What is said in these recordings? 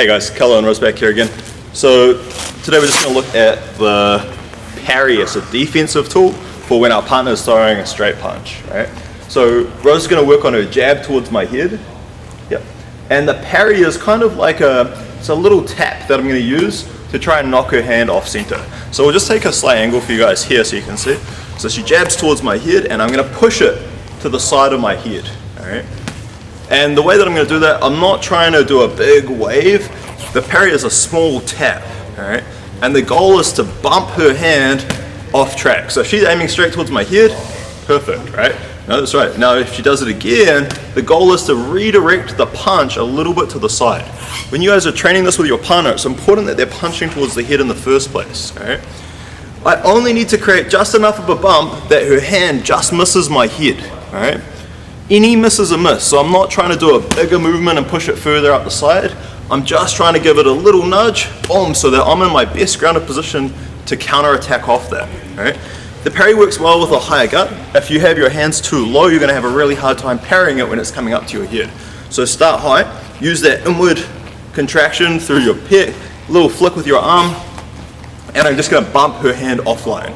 Hey guys, Color and Rose back here again. So today we're just going to look at the parry as a defensive tool for when our partner is throwing a straight punch, right? So Rose is going to work on her jab towards my head. Yep. And the parry is kind of like it's a little tap that I'm going to use to try and knock her hand off center. So we'll just take a slight angle for you guys here so you can see. So she jabs towards my head and I'm going to push it to the side of my head, all right? And the way that I'm going to do that, I'm not trying to do a big wave. The parry is a small tap, all right? And the goal is to bump her hand off track. So if she's aiming straight towards my head, perfect, right? No, that's right. Now if she does it again, the goal is to redirect the punch a little bit to the side. When you guys are training this with your partner, it's important that they're punching towards the head in the first place, all right? I only need to create just enough of a bump that her hand just misses my head, all right? Any miss is a miss, so I'm not trying to do a bigger movement and push it further up the side. I'm just trying to give it a little nudge, boom, so that I'm in my best grounded position to counter-attack off that, all right? The parry works well with a higher gut. If you have your hands too low, you're gonna have a really hard time parrying it when it's coming up to your head. So start high, use that inward contraction through your pec, little flick with your arm, and I'm just gonna bump her hand offline.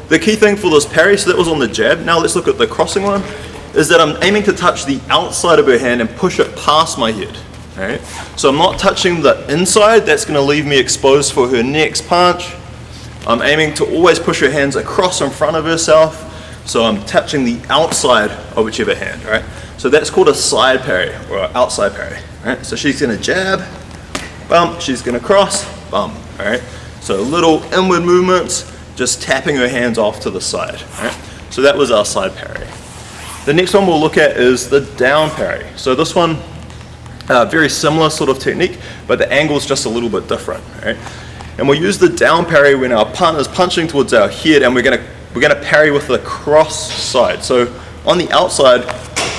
The key thing for this parry, so that was on the jab, now let's look at the crossing one, is that I'm aiming to touch the outside of her hand and push it past my head. All right? So I'm not touching the inside, that's going to leave me exposed for her next punch. I'm aiming to always push her hands across in front of herself, so I'm touching the outside of whichever hand. Right? So that's called a side parry or an outside parry. Right? So she's going to jab, bump, she's going to cross, bump. All right? So little inward movements, just tapping her hands off to the side. All right? So that was our side parry. The next one we'll look at is the down parry. So this one, very similar sort of technique, but the angle is just a little bit different, right? And we'll use the down parry when our partner's punching towards our head, and we're gonna parry with the cross side. So on the outside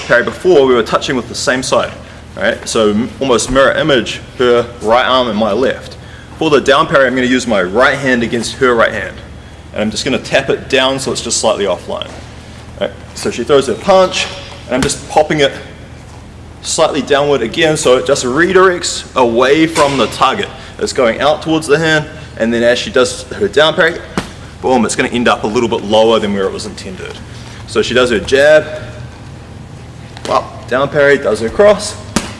parry before, we were touching with the same side, right? So almost mirror image her right arm and my left. For the down parry, I'm gonna use my right hand against her right hand, and I'm just gonna tap it down so it's just slightly offline. Right, so she throws her punch, and I'm just popping it slightly downward again, so it just redirects away from the target. It's going out towards the hand, and then as she does her down parry, boom, it's going to end up a little bit lower than where it was intended. So she does her jab, up, down parry, does her cross,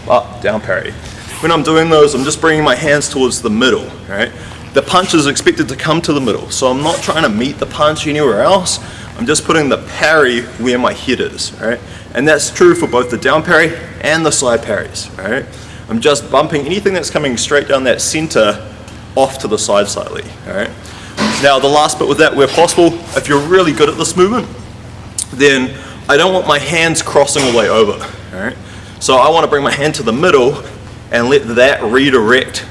up, down parry. When I'm doing those, I'm just bringing my hands towards the middle. Right? The punch is expected to come to the middle, so I'm not trying to meet the punch anywhere else. I'm just putting the parry where my head is, right? And that's true for both the down parry and the side parries, right? I'm just bumping anything that's coming straight down that center off to the side slightly, all right? Now the last bit with that, where possible, if you're really good at this movement, then I don't want my hands crossing all the way over, all right? So I want to bring my hand to the middle and let that redirect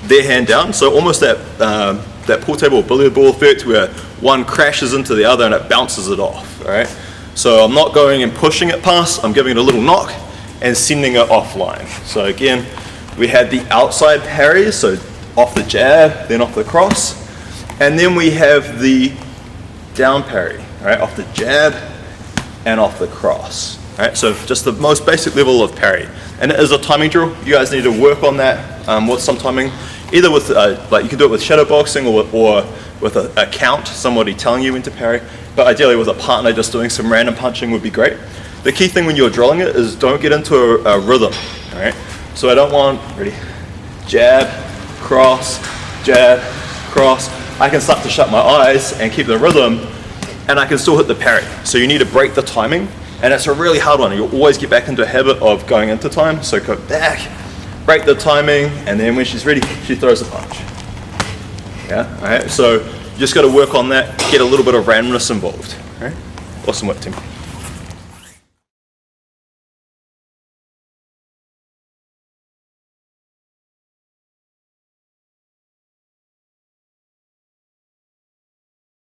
their hand down. So almost that pool table or billiard ball effect where one crashes into the other and it bounces it off, all right? So I'm not going and pushing it past, I'm giving it a little knock and sending it offline. So again, we had the outside parries, so off the jab, then off the cross, and then we have the down parry, right? Off the jab and off the cross, right? So just the most basic level of parry. And it is a timing drill. You guys need to work on that with some timing. Either with, like you can do it with shadow boxing or with a count, somebody telling you when to parry, but ideally with a partner just doing some random punching would be great. The key thing when you're drilling it is don't get into a rhythm, all right? So I don't want, ready, jab, cross, I can start to shut my eyes and keep the rhythm, and I can still hit the parry. So you need to break the timing, and it's a really hard one. You'll always get back into a habit of going into time, so go back, break the timing, and then when she's ready, she throws a punch. Yeah, all right, so you just got to work on that, get a little bit of randomness involved. All right? Awesome work, team.